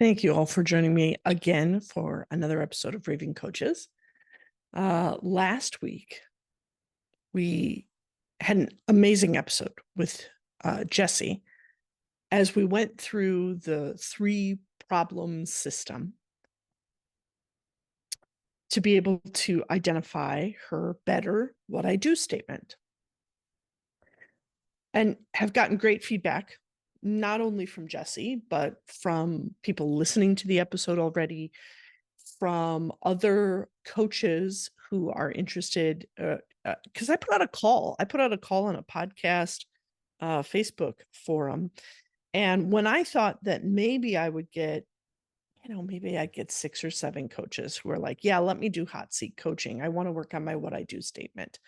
Thank you all for joining me again for another episode of Raving Coaches. Last week, we had an amazing episode with Jesse as we went through the three problem system to be able to identify her better what I do statement. And have gotten great feedback, not only from Jesse, but from people listening to the episode already, from other coaches who are interested. Because I put out a call. I put out a call on a podcast, Facebook forum. And when I thought that maybe I would get, maybe I'd get 6 or 7 coaches who are like, yeah, let me do hot seat coaching. I want to work on my what I do statement.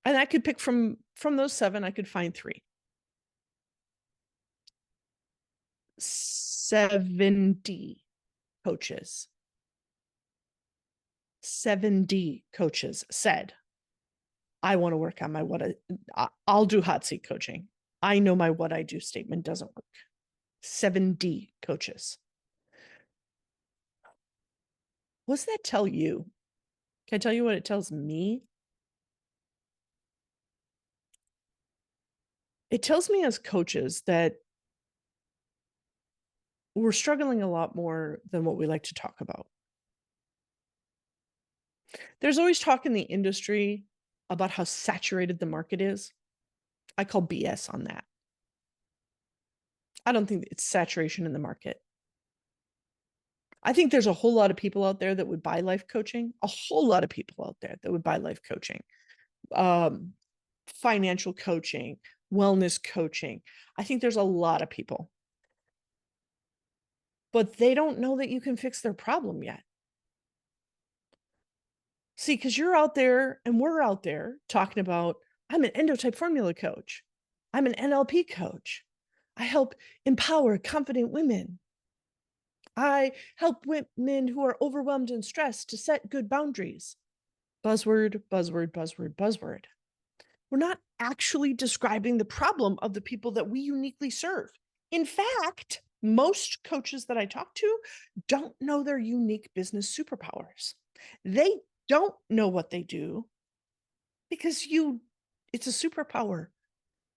And I could pick from those 7, I could find 3. 70 coaches. 70 coaches said, I want to work on my I'll do hot seat coaching. I know my what I do statement doesn't work. 70 coaches. What's that tell you? Can I tell you what it tells me? It tells me as coaches that we're struggling a lot more than what we like to talk about. There's always talk in the industry about how saturated the market is. I call BS on that. I don't think it's saturation in the market. I think there's a whole lot of people out there that would buy life coaching, a whole lot of people out there that would buy life coaching, financial coaching, wellness coaching. I think there's a lot of people, but they don't know that you can fix their problem yet. See, because you're out there and we're out there talking about, I'm an endotype formula coach. I'm an NLP coach. I help empower confident women. I help women who are overwhelmed and stressed to set good boundaries. Buzzword, buzzword, buzzword, buzzword. We're not actually describing the problem of the people that we uniquely serve. In fact, most coaches that I talk to don't know their unique business superpowers. They don't know what they do because it's a superpower.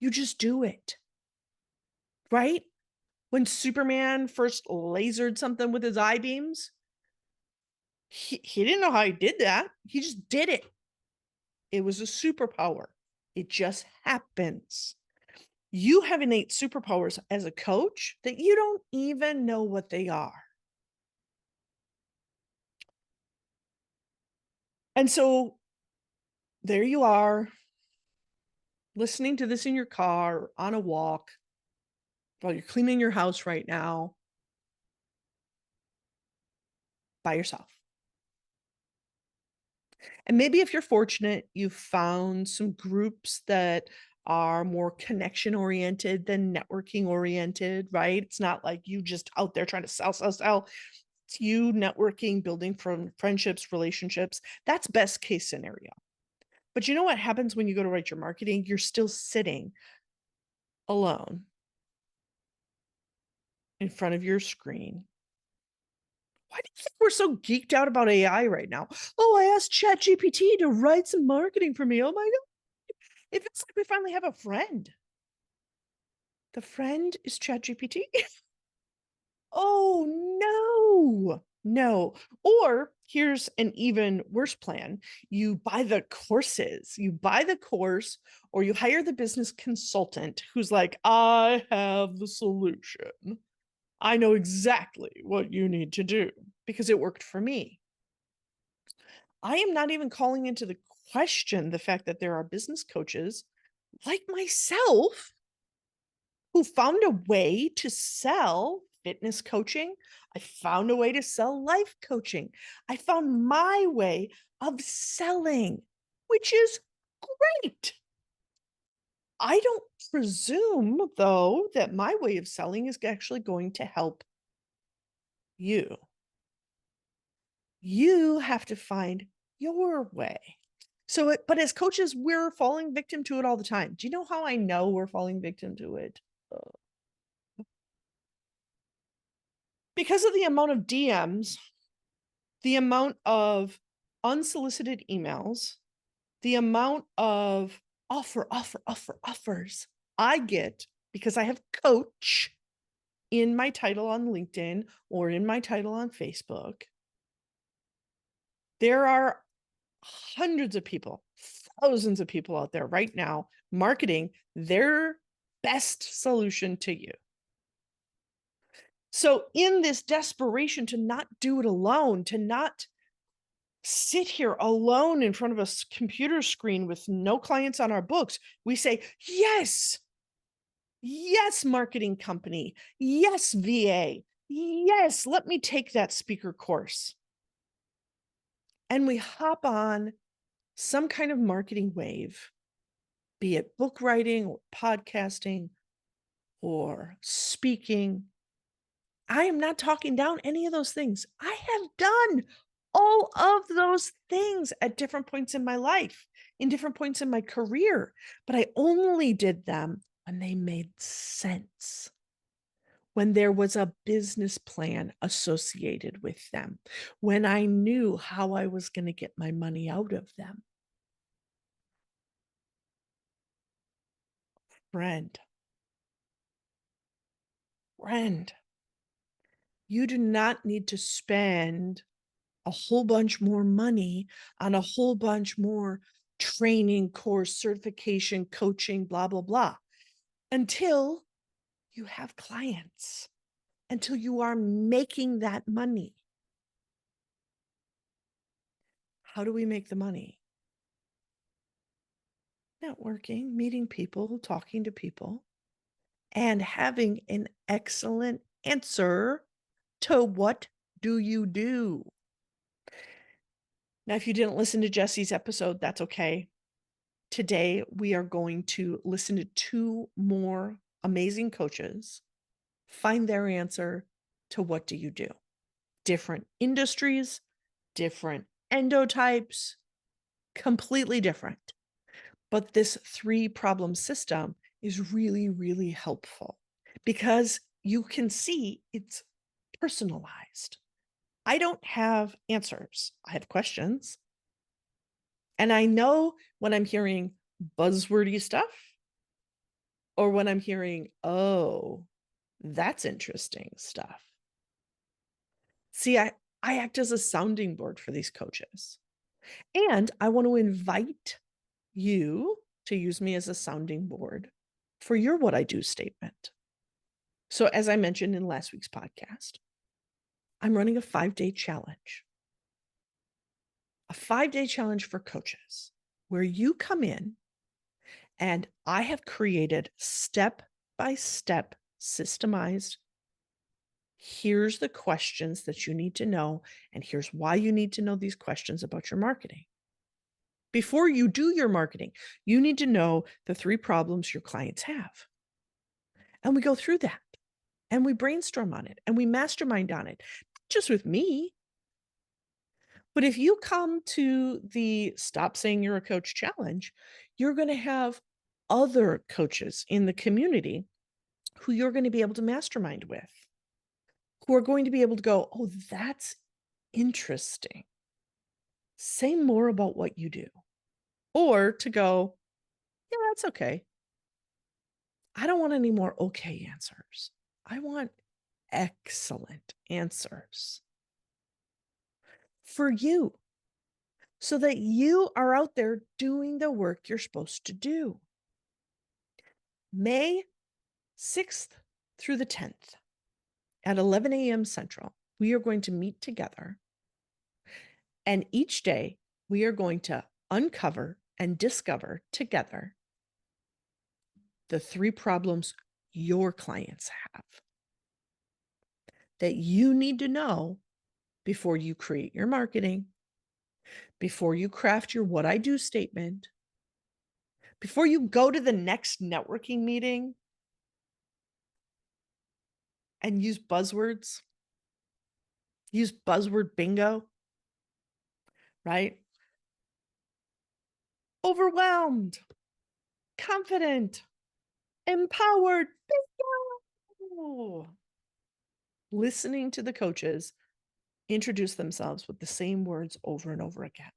You just do it, right? When Superman first lasered something with his eye beams, he didn't know how he did that. He just did it. It was a superpower. It just happens. You have innate superpowers as a coach that you don't even know what they are. And so there you are, listening to this in your car, or on a walk, while you're cleaning your house right now, by yourself. And maybe if you're fortunate, you found some groups that are more connection oriented than networking oriented, right? It's not like you just out there trying to sell. It's you networking, building from friendships, relationships. That's best case scenario. But you know what happens when you go to write your marketing? You're still sitting alone in front of your screen. Why do you think we're so geeked out about AI right now? Oh, I asked ChatGPT to write some marketing for me. Oh my God. It feels like we finally have a friend. The friend is ChatGPT. Oh, no. No. Or here's an even worse plan. You buy the courses. You buy the course, or you hire the business consultant who's like, I have the solution. I know exactly what you need to do because it worked for me. I am not even calling into the question the fact that there are business coaches like myself who found a way to sell fitness coaching. I found a way to sell life coaching. I found my way of selling, which is great. I don't presume, though, that my way of selling is actually going to help you. You have to find your way. But as coaches, we're falling victim to it all the time. Do you know how I know we're falling victim to it? Because of the amount of DMs, the amount of unsolicited emails, the amount of offers I get because I have coach in my title on LinkedIn or in my title on Facebook. There are hundreds of people, thousands of people out there right now marketing their best solution to you. So in this desperation to not do it alone, to not sit here alone in front of a computer screen with no clients on our books, we say, yes, marketing company. Yes, VA. Yes, let me take that speaker course. And we hop on some kind of marketing wave, be it book writing or podcasting or speaking. I am not talking down any of those things. I have done all of those things at different points in my life, in different points in my career, but I only did them when they made sense, when there was a business plan associated with them, when I knew how I was going to get my money out of them. Friend, you do not need to spend a whole bunch more money on a whole bunch more training, course, certification, coaching, blah, blah, blah, until you have clients, until you are making that money. How do we make the money? Networking, meeting people, talking to people, and having an excellent answer to what do you do? Now, if you didn't listen to Jesse's episode, that's okay. Today, we are going to listen to 2 more amazing coaches find their answer to what do you do? Different industries, different endotypes, completely different. But this 3-problem system is really, really helpful because you can see it's personalized. I don't have answers. I have questions. And I know when I'm hearing buzzwordy stuff or when I'm hearing, oh, that's interesting stuff. See, I act as a sounding board for these coaches. And I want to invite you to use me as a sounding board for your what I do statement. So as I mentioned in last week's podcast, I'm running a 5-day challenge. A 5-day challenge for coaches where you come in and I have created step-by-step systemized. Here's the questions that you need to know, and here's why you need to know these questions about your marketing. Before you do your marketing, you need to know the 3 problems your clients have. And we go through that and we brainstorm on it and we mastermind on it, not just with me. But if you come to the Stop Saying You're a Coach challenge, you're going to have other coaches in the community who you're going to be able to mastermind with, who are going to be able to go, oh, that's interesting. Say more about what you do. Or to go, yeah, that's okay. I don't want any more okay answers. I want excellent answers for you so that you are out there doing the work you're supposed to do. May 6th through the 10th at 11 a.m. Central, we are going to meet together. And each day we are going to uncover and discover together the 3 problems your clients have that you need to know before you create your marketing, before you craft your what I do statement, before you go to the next networking meeting and use buzzwords, use buzzword bingo, right? Overwhelmed, confident, empowered, bingo. listening to the coaches introduce themselves with the same words over and over again.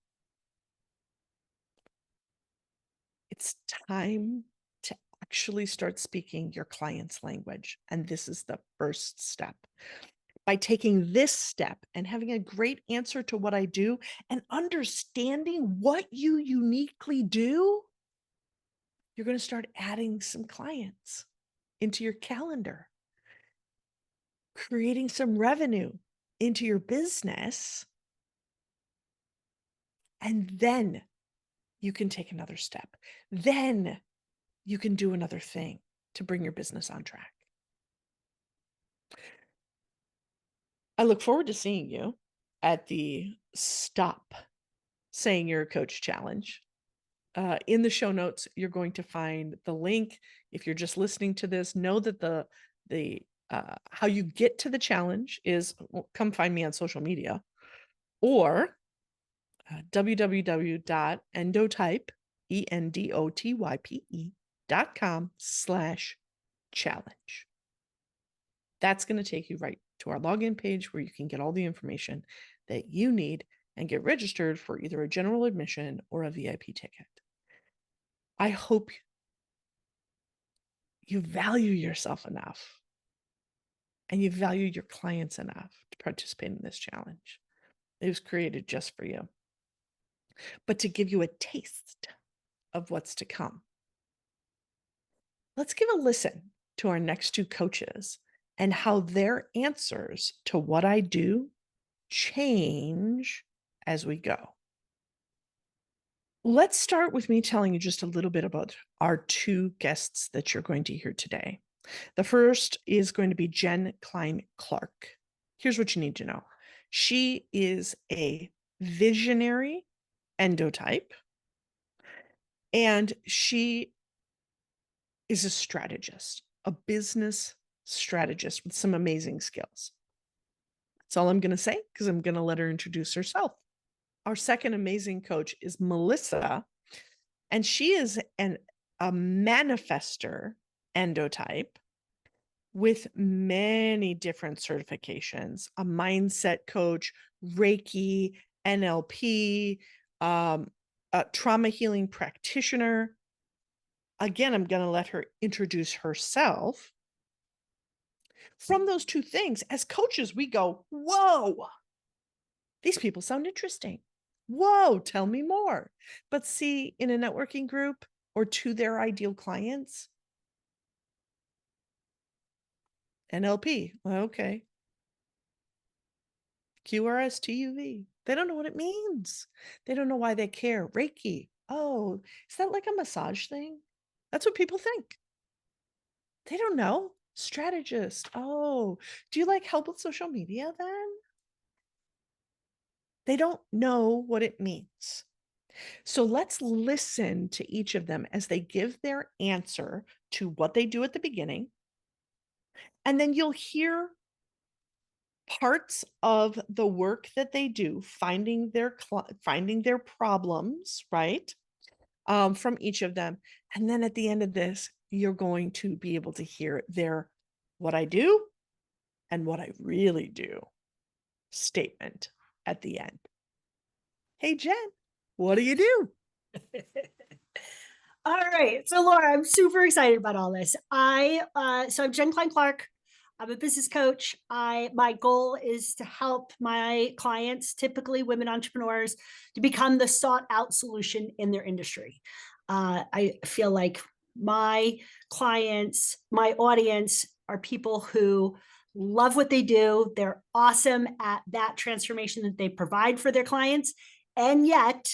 It's time to actually start speaking your client's language. And this is the first step. By taking this step and having a great answer to what I do and understanding what you uniquely do, you're going to start adding some clients into your calendar, creating some revenue into your business. And then you can take another step. Then you can do another thing to bring your business on track. I look forward to seeing you at the Stop Saying You're a Coach Challenge. In the show notes, you're going to find the link. If you're just listening to this, know that the how you get to the challenge is come find me on social media, or www.endotype.com/challenge. That's going to take you right to our login page where you can get all the information that you need and get registered for either a general admission or a VIP ticket. I hope you value yourself enough and you value your clients enough to participate in this challenge. It was created just for you, but to give you a taste of what's to come. Let's give a listen to our next two coaches and how their answers to what I do change as we go. Let's start with me telling you just a little bit about our two guests that you're going to hear today. The first is going to be Jen Klein-Clark. Here's what you need to know. She is a visionary endotype, and she is a strategist, a business strategist with some amazing skills. That's all I'm going to say because I'm going to let her introduce herself. Our second amazing coach is Melissa, and she is a manifester endotype with many different certifications, a mindset coach, Reiki, NLP, a trauma healing practitioner. Again, I'm going to let her introduce herself. From those two things, as coaches, we go, whoa, these people sound interesting. Whoa, tell me more. But see, in a networking group or to their ideal clients, NLP, okay. QRSTUV, they don't know what it means. They don't know why they care. Reiki, oh, is that like a massage thing? That's what people think. They don't know. Strategist, oh, do you like help with social media then? They don't know what it means. So let's listen to each of them as they give their answer to what they do at the beginning. And then you'll hear parts of the work that they do, finding their problems, right? From each of them. And then at the end of this, you're going to be able to hear their what I do and what I really do statement at the end. Hey, Jen, what do you do? All right. So Laura, I'm super excited about all this. So I'm Jen Klein-Clark. I'm a business coach. My goal is to help my clients, typically women entrepreneurs, to become the sought out solution in their industry. I feel like my clients, my audience are people who love what they do. They're awesome at that transformation that they provide for their clients. And yet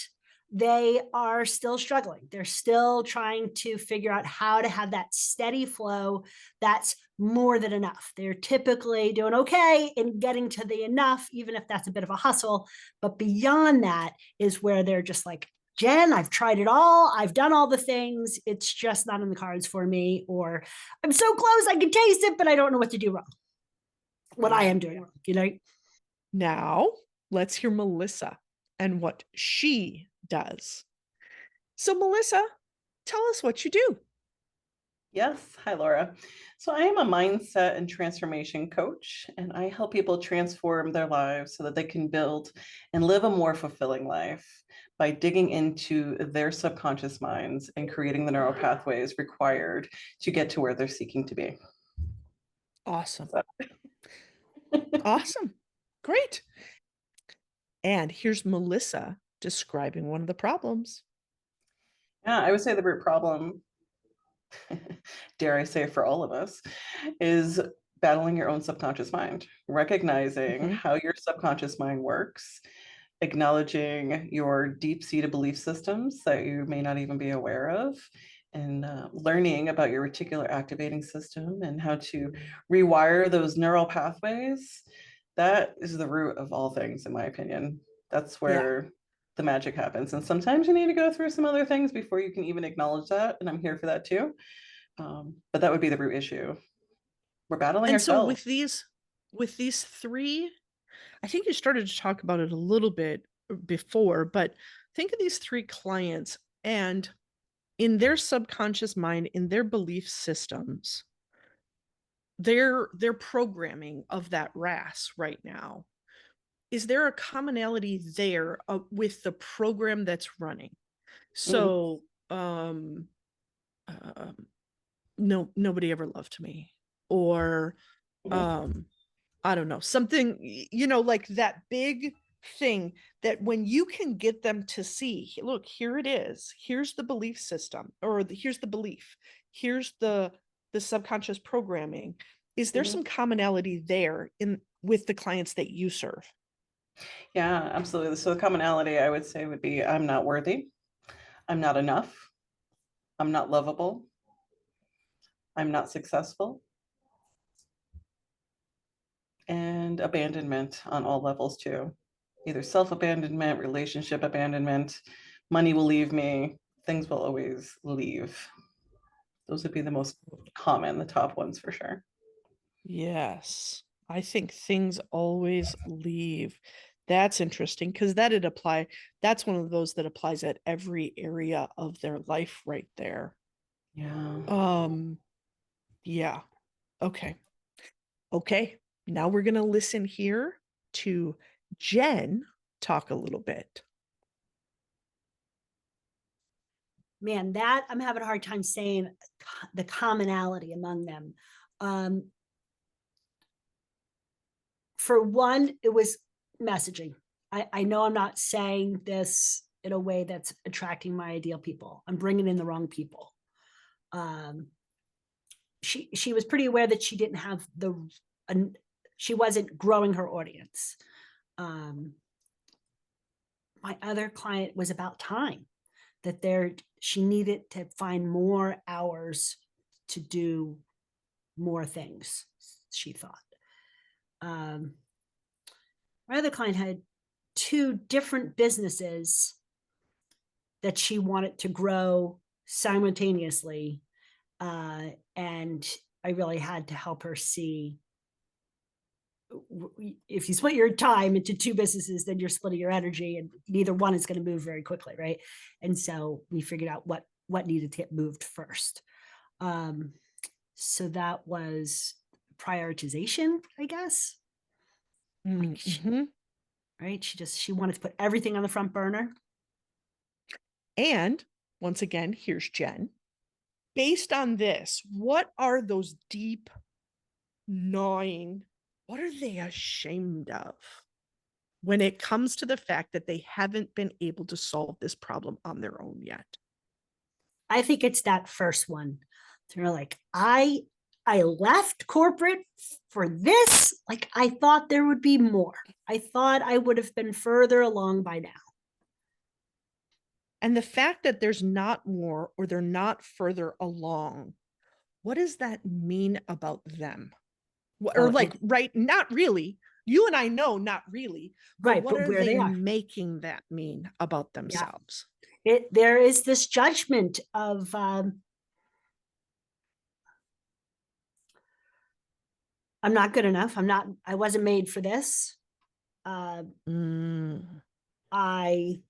they are still struggling. They're still trying to figure out how to have that steady flow that's more than enough. They're typically doing okay in getting to the enough, even if that's a bit of a hustle. But beyond that is where they're just like, Jen, I've tried it all. I've done all the things. It's just not in the cards for me. Or I'm so close, I can taste it, but I don't know what to do wrong. What I am doing wrong, Now, let's hear Melissa and what she does. So, Melissa, tell us what you do. Yes. Hi, Laura. So I am a mindset and transformation coach, and I help people transform their lives so that they can build and live a more fulfilling life by digging into their subconscious minds and creating the neural pathways required to get to where they're seeking to be. Awesome. So, Awesome. Great. And here's Melissa describing one of the problems. yeah, I would say the root problem, dare I say, for all of us, is battling your own subconscious mind, recognizing Mhm. how your subconscious mind works, acknowledging your deep seated belief systems that you may not even be aware of, and learning about your reticular activating system and how to rewire those neural pathways. That is the root of all things, in my opinion. That's Yeah. where the magic happens. And sometimes you need to go through some other things before you can even acknowledge that. And I'm here for that too. But that would be the root issue. We're battling And so ourselves. with these three, I think you started to talk about it a little bit before, but think of these three clients and in their subconscious mind, in their belief systems, their programming of that RAS right now. Is there a commonality there with the program that's running? Mhm. So, um, no, nobody ever loved me, or Mhm. um, I don't know, something, like that big thing that when you can get them to see, look, here it is. Here's the belief system, or here's the belief. Here's the subconscious programming. Is there Mhm. some commonality there in with the clients that you serve? Yeah, absolutely. So the commonality I would say would be I'm not worthy. I'm not enough. I'm not lovable. I'm not successful. And abandonment on all levels too. Either self-abandonment, relationship abandonment, money will leave me, things will always leave. Those would be the most common, the top ones for sure. Yes. I think things always leave. That's interesting because that'd apply. That's one of those that applies at every area of their life right there. Yeah. Um, yeah. Okay. Okay. Now we're gonna listen here to Jen talk a little bit. Man, that I'm having a hard time saying the commonality among them. Um, for one, it was messaging. I know I'm not saying this in a way that's attracting my ideal people. I'm bringing in the wrong people. Um, she was pretty aware that she didn't have she wasn't growing her audience. Um, my other client was about time that she needed to find more hours to do more things, she thought. Um, my other client had two different businesses that she wanted to grow simultaneously. And I really had to help her see if you split your time into two businesses, then you're splitting your energy, and neither one is going to move very quickly, right? And so we figured out what needed to get moved first. Um, so that was prioritization, I guess. Like, Mm-hmm. right? She wanted to put everything on the front burner. And once again, here's Jen. Based on this, what are those deep, gnawing, what are they ashamed of when it comes to the fact that they haven't been able to solve this problem on their own yet? I think it's that first one. They're like, I left corporate for this. Like, I thought there would be more. I thought I would have been further along by now. And the fact that there's not more or they're not further along, what does that mean about them? Oh, Or like, right, not really. You and I know not really, but right, what but are where they they are. making that mean about Yeah. themselves? There is this judgment of I'm not good enough. I wasn't made for this. Uh, Mm, I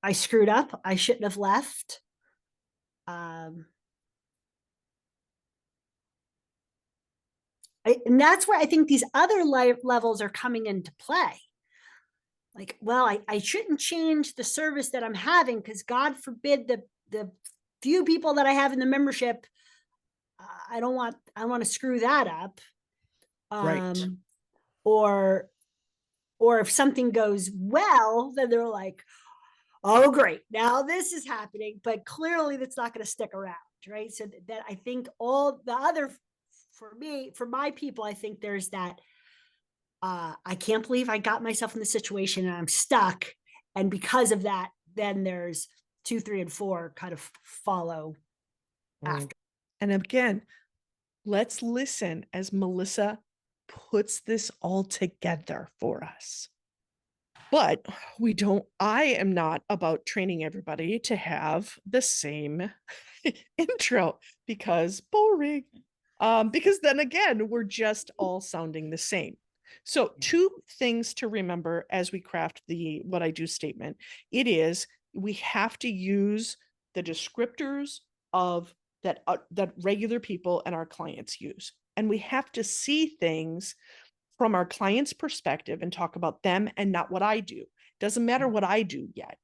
I screwed up. I shouldn't have left. Um, And that's where I think these other levels are coming into play. Like, well, I shouldn't change the service that I'm having because God forbid the few people that I have in the membership, I don't want to screw that up. Right. Or if something goes well, then they're like, oh, great, now this is happening. But clearly that's not going to stick around, right? So that I think all the other, for my people, I think there's that, I can't believe I got myself in the situation and I'm stuck. And because of that, then there's 2, 3, and 4 kind of follow after. And again, let's listen as Melissa puts this all together for us. But I am not about training everybody to have the same intro because boring. Because then again, we're just all sounding the same. So 2 things to remember as we craft the what I do statement. It is we have to use the descriptors of that regular people and our clients use. And we have to see things from our client's perspective and talk about them and not what I do. Doesn't matter what I do yet.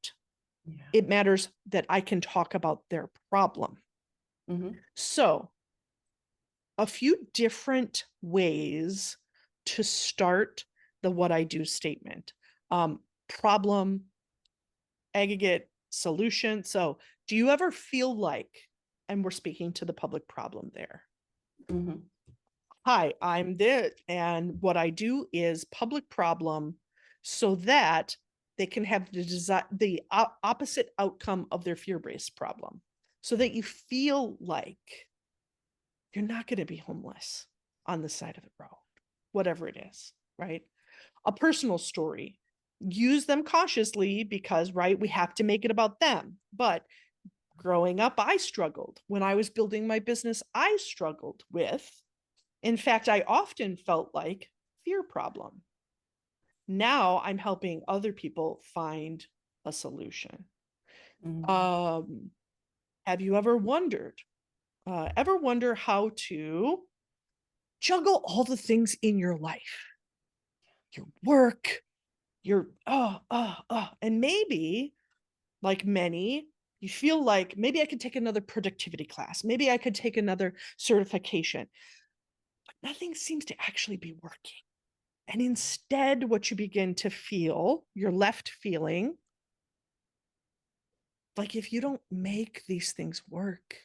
Yeah. It matters that I can talk about their problem. So a few different ways to start the what I do statement. Problem, aggregate, solution. So do you ever feel like, and we're speaking to the public problem there. Hi, I'm this, and what I do is public problem so that they can have the opposite outcome of their fear-based problem, so that you feel like you're not going to be homeless on the side of the road, whatever it is, right? A personal story, use them cautiously because, right, we have to make it about them. But growing up, I struggled. When I was building my business, I struggled with, in fact, I often felt like fear problem. Now I'm helping other people find a solution. Have you ever wondered, how to juggle all the things in your life, your work, your, and maybe like many, you feel like maybe I could take another productivity class. Maybe I could take another certification. Nothing seems to actually be working. And instead, what you begin to feel, you're left feeling like if you don't make these things work,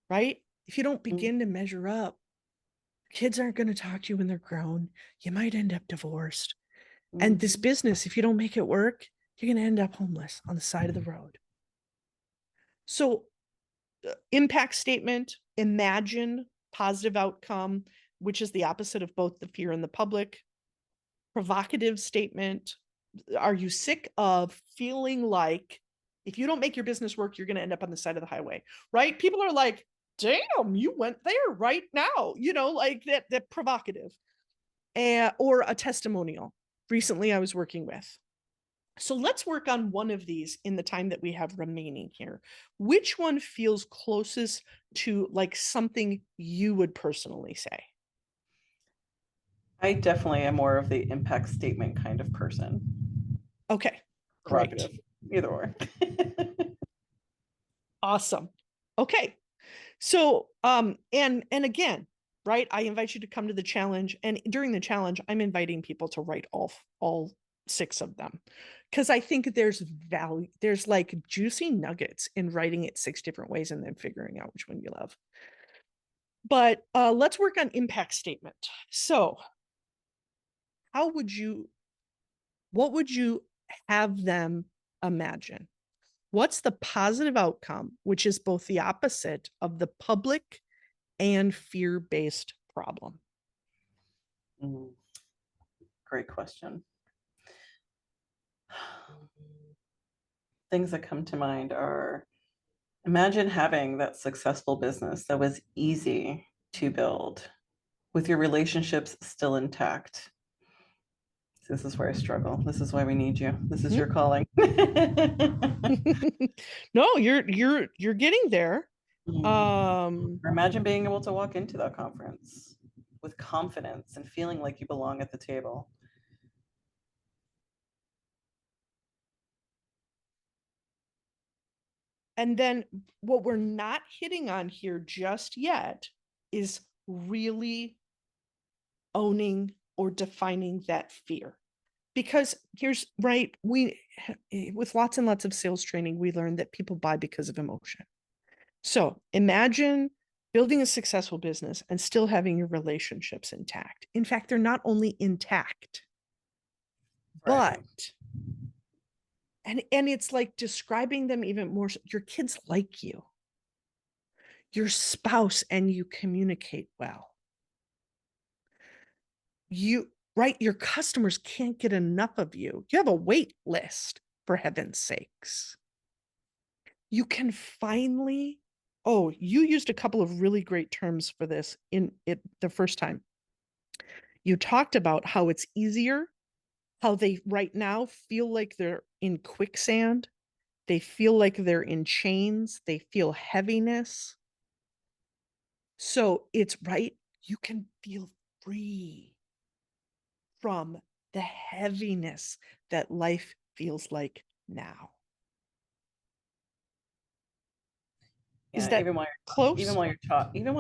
right? If you don't begin to measure up, kids aren't going to talk to you when they're grown. You might end up divorced. And this business, if you don't make it work, you're going to end up homeless on the side of the road. So, impact statement, imagine positive outcome, which is the opposite of both the fear and the public. Provocative statement, are you sick of feeling like if you don't make your business work, you're going to end up on the side of the highway, right? People are like, damn, you went there right now, like that provocative. Or a testimonial. Recently, I was working with. So let's work on one of these in the time that we have remaining here. Which one feels closest to like something you would personally say? I definitely am more of the impact statement kind of person. Okay, great. Either or. Awesome. Okay. So, and again, right, I invite you to come to the challenge, and during the challenge, I'm inviting people to write all 6 of them, because I think there's value, there's like juicy nuggets in writing it 6 different ways and then figuring out which one you love. But let's work on impact statement. So what would you have them imagine? What's the positive outcome, which is both the opposite of the public and fear-based problem? Great question. Things that come to mind are, imagine having that successful business that was easy to build with your relationships still intact. This is where I struggle. This is why we need you. This is your calling. No, you're getting there. Or imagine being able to walk into that conference with confidence and feeling like you belong at the table. And then what we're not hitting on here just yet is really owning or defining that fear. Because here's right, we with lots and lots of sales training, we learned that people buy because of emotion. So imagine building a successful business and still having your relationships intact. In fact, they're not only intact, Thriving. but and it's like describing them even more. Your kids like you, your spouse, and you communicate well. You right, your customers can't get enough of you. You have a wait list, for heaven's sakes. You can finally, oh, you used a couple of really great terms for this in it the first time. You talked about how it's easier, how they right now feel like they're in quicksand. They feel like they're in chains. They feel heaviness. So it's right. You can feel free from the heaviness that life feels like now. Is Yeah, that close? even while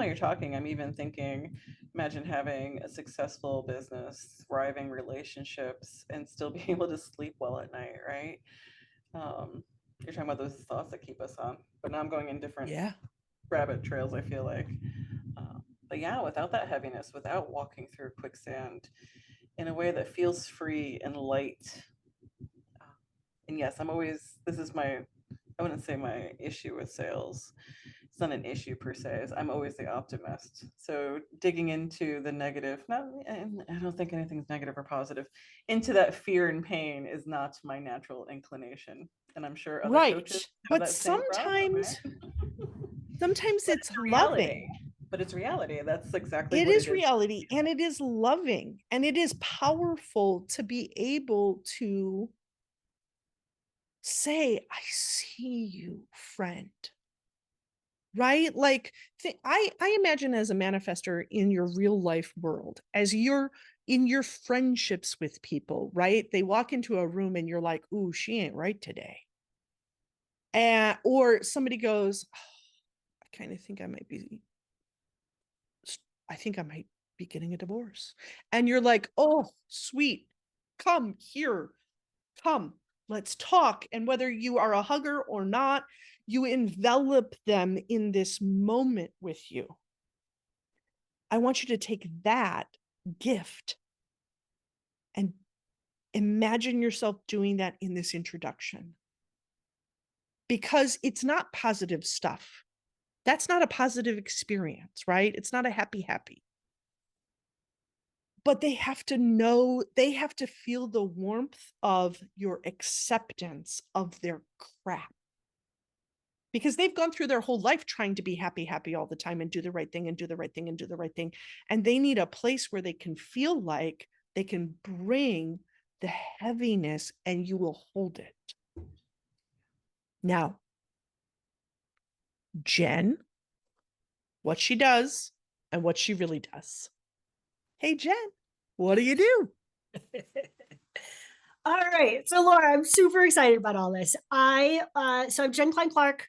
you're talking, I'm even thinking, imagine having a successful business, thriving relationships, and still being able to sleep well at night, right? You're talking about those thoughts that keep us on, but now I'm going in different Yeah. rabbit trails, I feel like. But yeah, without that heaviness, without walking through quicksand in a way that feels free and light. And yes, this is my, I wouldn't say my issue with sales. It's not an issue per se. I'm always the optimist. So digging into the negative, not, and I don't think anything's negative or positive, into that fear and pain is not my natural inclination. And I'm sure other coaches Right. have But that same problem, right? sometimes But it's it's reality. loving. But it's reality. That's exactly It what it is is. reality and it is loving and it is powerful to be able to say, I see you, friend. Right? Like I imagine as a manifester in your real life world, as you're in your friendships with people, right? They walk into a room and you're like, ooh, she ain't right today. And or somebody goes, oh, I kind of think I think I might be getting a divorce. And you're like, oh, sweet, come here, come, let's talk. And whether you are a hugger or not, you envelop them in this moment with you. I want you to take that gift and imagine yourself doing that in this introduction. Because it's not positive stuff. That's not a positive experience, right? It's not a happy. But they have to know, they have to feel the warmth of your acceptance of their crap. Because they've gone through their whole life trying to be happy all the time and do the right thing and do the right thing and do the right thing. And they need a place where they can feel like they can bring the heaviness and you will hold it. Now, Jen, what she does and what she really does. Hey, Jen, what do you do? All right. So Laura, I'm super excited about all this. So I'm Jen Klein-Clark.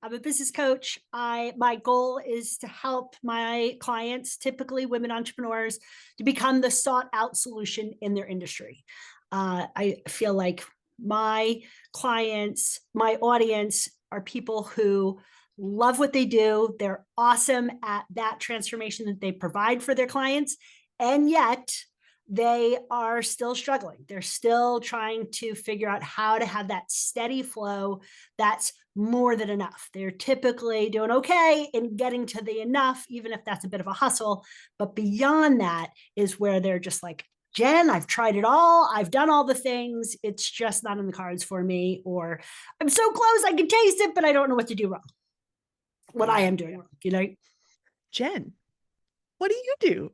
I'm a business coach. My goal is to help my clients, typically women entrepreneurs, to become the sought out solution in their industry. I feel like my clients, my audience are people who love what they do. They're awesome at that transformation that they provide for their clients. And yet they are still struggling. They're still trying to figure out how to have that steady flow that's more than enough. They're typically doing okay in getting to the enough, even if that's a bit of a hustle. But beyond that is where they're just like, Jen, I've tried it all. I've done all the things. It's just not in the cards for me. Or I'm so close, I can taste it, but I don't know what to do wrong. What I am doing wrong, you know? Jen, what do you do?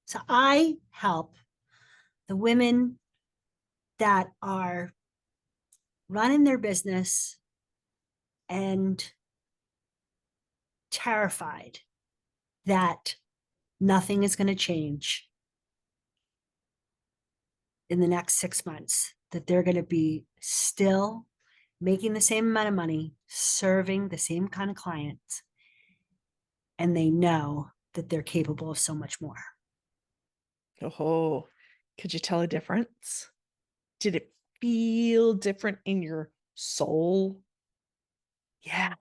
So I help the women that are running their business and terrified that nothing is going to change in the next 6 months, that they're going to be still making the same amount of money, serving the same kind of clients, and they know that they're capable of so much more. Oh, could you tell a difference? Did it feel different in your soul? Yeah.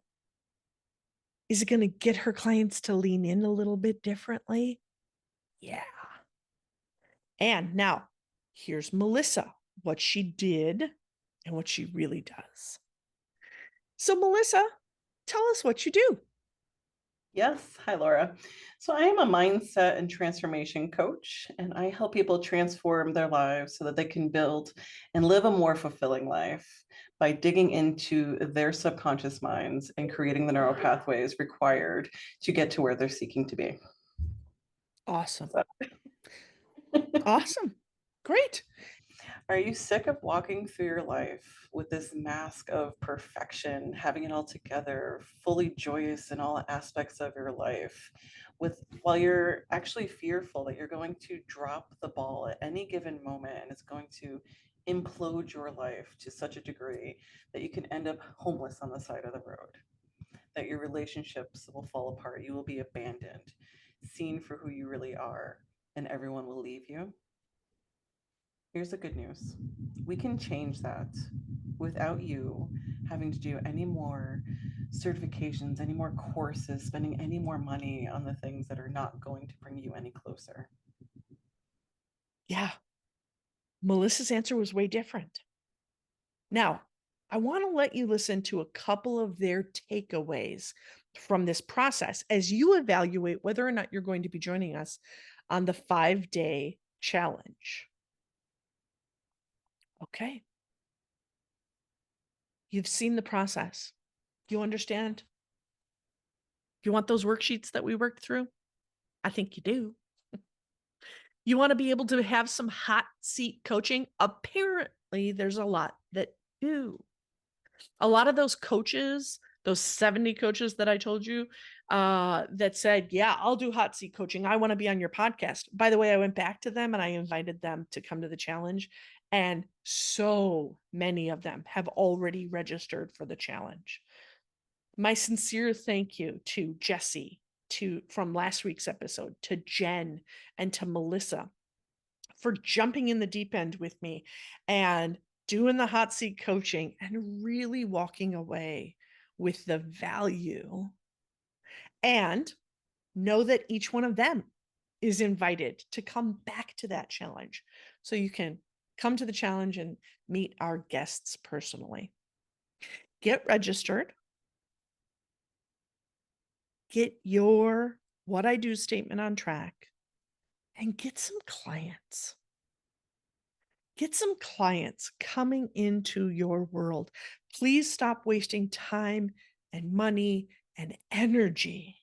Is it going to get her clients to lean in a little bit differently? Yeah. And now here's Melissa, what she did and what she really does. So, Melissa, tell us what you do. Yes. Hi, Laura. So I am a mindset and transformation coach, and I help people transform their lives so that they can build and live a more fulfilling life by digging into their subconscious minds and creating the neural pathways required to get to where they're seeking to be. Awesome. So, Awesome. Great. are you sick of walking through your life with this mask of perfection, having it all together, fully joyous in all aspects of your life, while you're actually fearful that you're going to drop the ball at any given moment and it's going to implode your life to such a degree that you can end up homeless on the side of the road, that your relationships will fall apart, you will be abandoned, seen for who you really are, and everyone will leave you? Here's the good news. We can change that without you having to do any more certifications, any more courses, spending any more money on the things that are not going to bring you any closer. Yeah. Melissa's answer was way different. Now, I want to let you listen to a couple of their takeaways from this process as you evaluate whether or not you're going to be joining us on the 5-day challenge. Okay. You've seen the process. You understand? You want those worksheets that we worked through? I think you do. You want to be able to have some hot seat coaching? Apparently, there's a lot that do. A lot of those coaches, those 70 coaches that I told you that said, yeah, I'll do hot seat coaching. I want to be on your podcast. By the way, I went back to them and I invited them to come to the challenge. And so many of them have already registered for the challenge. My sincere thank you to Jessie, from last week's episode, to Jen, and to Melissa for jumping in the deep end with me and doing the hot seat coaching and really walking away with the value. And know that each one of them is invited to come back to that challenge. So you can come to the challenge and meet our guests personally. Get registered. Get your what I do statement on track and get some clients. Get some clients coming into your world. Please stop wasting time and money and energy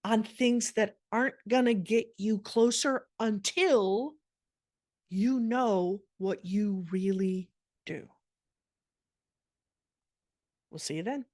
on things that aren't going to get you closer until you know what you really do. We'll see you then.